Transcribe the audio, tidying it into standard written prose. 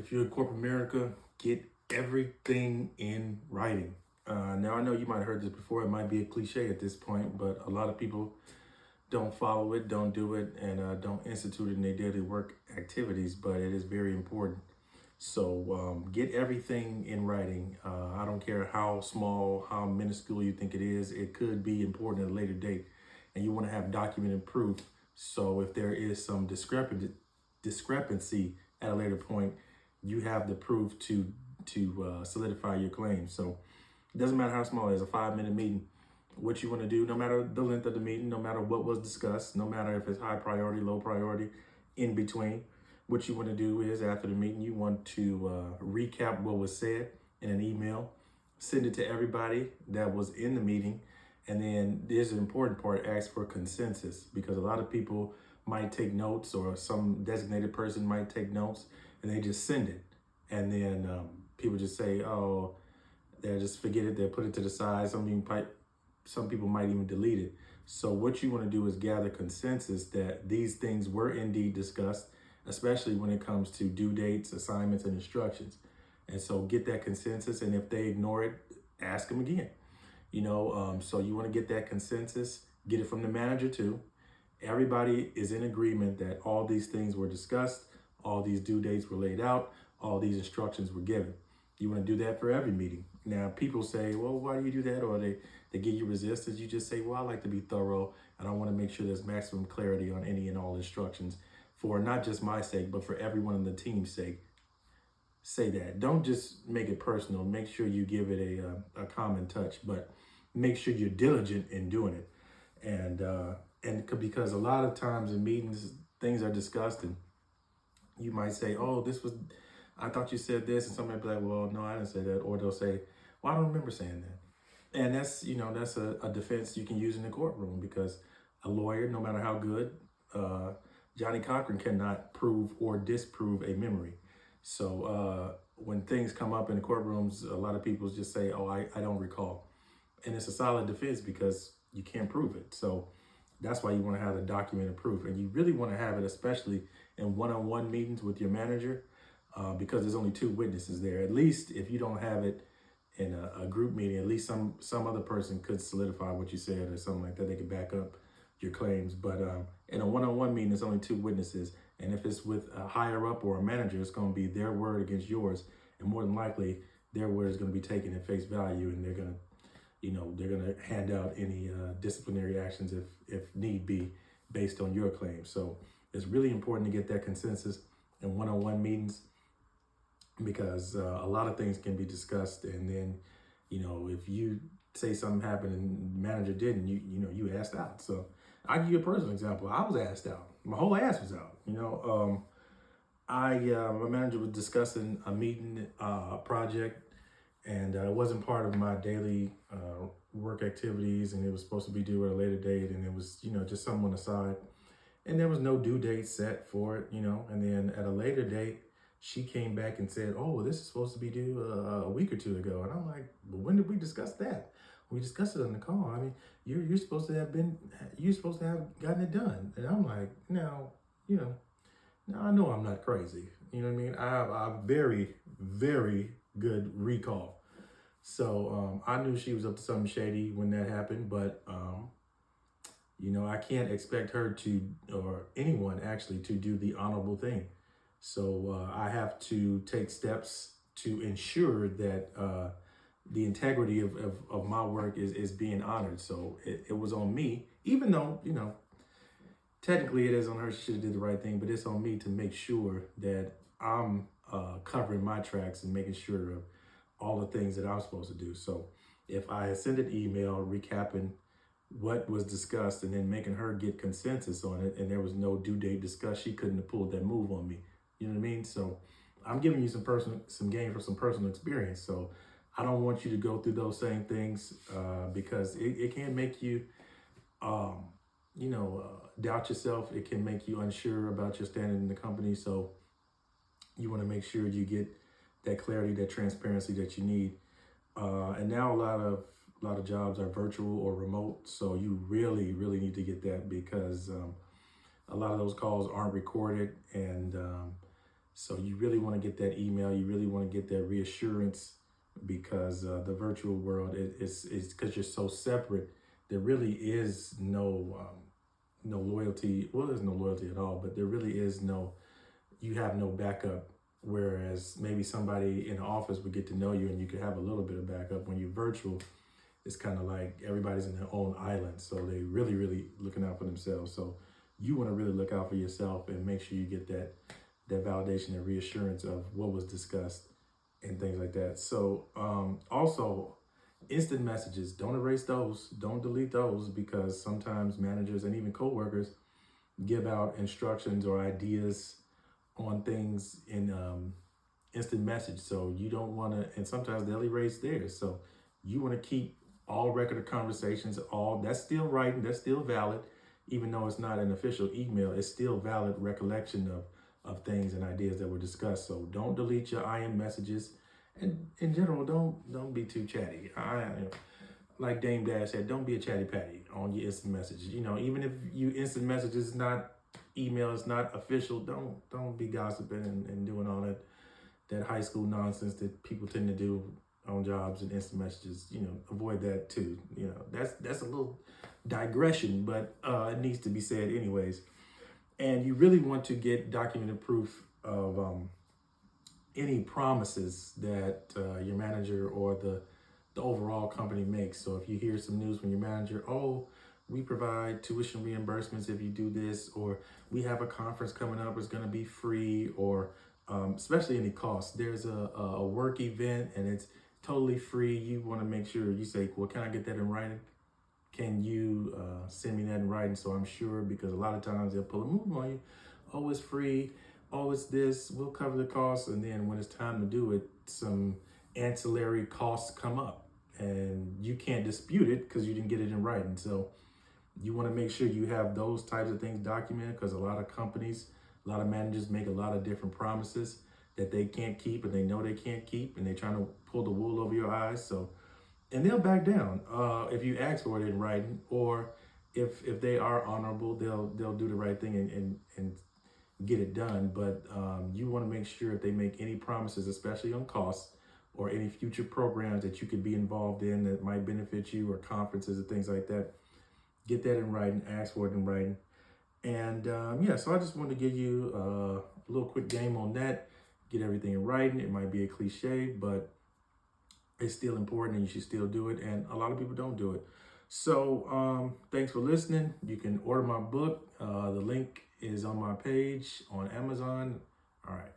if you're in corporate America, get everything in writing. Now, I know you might have heard this before. It might be a cliche at this point, but a lot of people don't follow it, don't do it, and don't institute it in their daily work activities, but it is very important. So get everything in writing. I don't care how small, how minuscule you think it is. It could be important at a later date, and you want to have documented proof. So if there is some discrepancy at a later point, you have the proof to solidify your claim. So it doesn't matter how small it is, a 5-minute meeting. What you want to do, no matter the length of the meeting, no matter what was discussed, no matter if it's high priority, low priority, in between, what you want to do is after the meeting, you want to recap what was said in an email, send it to everybody that was in the meeting. And then there's an important part, ask for consensus, because a lot of people might take notes, or some designated person might take notes, and they just send it. And then people just say, oh, they'll just forget it, they'll put it to the side. Some people might even delete it. So what you want to do is gather consensus that these things were indeed discussed, especially when it comes to due dates, assignments, and instructions. And so get that consensus, and if they ignore it, ask them again. So you want to get that consensus, get it from the manager too. Everybody is in agreement that all these things were discussed, all these due dates were laid out, all these instructions were given. You want to do that for every meeting. Now, people say, well, why do you do that? Or they give you resistance. You just say, well, I like to be thorough, and I want to make sure there's maximum clarity on any and all instructions for not just my sake, but for everyone in the team's sake. Say that. Don't just make it personal. Make sure you give it a common touch, but make sure you're diligent in doing it. And because a lot of times in meetings, things are discussed, and you might say, oh, I thought you said this, and somebody will be like, well, no, I didn't say that. Or they'll say, well, I don't remember saying that. And that's a defense you can use in the courtroom, because a lawyer, no matter how good, Johnny Cochran cannot prove or disprove a memory. So when things come up in the courtrooms, a lot of people just say, oh, I don't recall. And it's a solid defense because you can't prove it. So that's why you want to have the documented proof. And you really want to have it, especially in one-on-one meetings with your manager, because there's only 2 witnesses there. At least if you don't have it in a group meeting, at least some other person could solidify what you said or something like that. They could back up your claims. But in a one-on-one meeting, there's only 2 witnesses. And if it's with a higher up or a manager, it's going to be their word against yours. And more than likely, their word is going to be taken at face value, and they're going to hand out any disciplinary actions if need be, based on your claim. So it's really important to get that consensus in one-on-one meetings, because a lot of things can be discussed, and then if you say something happened and the manager didn't, you asked out. So I'll give you a personal example. I was asked out. My whole ass was out. My manager was discussing a meeting project, and it wasn't part of my daily work activities, and it was supposed to be due at a later date, and it was just something on the side, and there was no due date set for it, and then at a later date, she came back and said, oh, this is supposed to be due a week or 2 ago. And I'm like, well, when did we discuss that? We discussed it on the call. I mean, you're supposed to have gotten it done. And I'm like, now I know I'm not crazy. You know what I mean? I have a very, very good recall. So I knew she was up to something shady when that happened, but I can't expect her to, or anyone actually, to do the honorable thing. So I have to take steps to ensure that the integrity of my work is being honored. So it was on me, even though, technically it is on her. She should have did the right thing, but it's on me to make sure that I'm covering my tracks and making sure of all the things that I'm supposed to do. So if I send an email recapping what was discussed and then making her get consensus on it, and there was no due date discussed, she couldn't have pulled that move on me. You know what I mean? So I'm giving you some game from some personal experience. So I don't want you to go through those same things because it can make you, doubt yourself. It can make you unsure about your standing in the company. So you want to make sure you get that clarity, that transparency that you need. And now a lot of jobs are virtual or remote. So you really, really need to get that, because a lot of those calls aren't recorded, and So you really want to get that email. You really want to get that reassurance because the virtual world is because you're so separate. There really is no loyalty. Well, there's no loyalty at all, but there really is no. You have no backup. Whereas maybe somebody in the office would get to know you and you could have a little bit of backup. When you're virtual, it's kind of like everybody's in their own island. So they really looking out for themselves. So you want to really look out for yourself and make sure you get that validation and reassurance of what was discussed and things like that. So also instant messages, don't erase those, don't delete those, because sometimes managers and even coworkers give out instructions or ideas on things in instant message. So you don't want to, and sometimes they'll erase theirs. So you want to keep all record of conversations, all that's still writing, that's still valid, even though it's not an official email, it's still valid recollection of things and ideas that were discussed. So don't delete your IM messages, and in general, don't be too chatty. Like Dame Dash said, don't be a chatty patty on your instant messages. You know, even if you instant messages not email is not official, don't be gossiping and doing all that high school nonsense that people tend to do on jobs and instant messages. You know, avoid that too. You know, that's a little digression, but it needs to be said anyways. And you really want to get documented proof of any promises that your manager or the overall company makes. So if you hear some news from your manager, oh, we provide tuition reimbursements if you do this, or we have a conference coming up, it's going to be free, or especially any costs. There's a work event and it's totally free. You want to make sure you say, well, can I get that in writing? Can you send me that in writing? So I'm sure, because a lot of times they'll pull a move on you. Oh, it's free. Oh, it's this. We'll cover the costs. And then when it's time to do it, some ancillary costs come up and you can't dispute it because you didn't get it in writing. So you want to make sure you have those types of things documented, because a lot of companies, a lot of managers make a lot of different promises that they can't keep, and they know they can't keep, and they're trying to pull the wool over your eyes. So, and they'll back down if you ask for it in writing, or if they are honorable, they'll do the right thing and get it done. But you want to make sure if they make any promises, especially on costs or any future programs that you could be involved in that might benefit you, or conferences and things like that, get that in writing, ask for it in writing. And yeah, so I just wanted to give you a little quick game on that. Get everything in writing. It might be a cliche, but it's still important and you should still do it. And a lot of people don't do it. So thanks for listening. You can order my book. The link is on my page on Amazon. All right.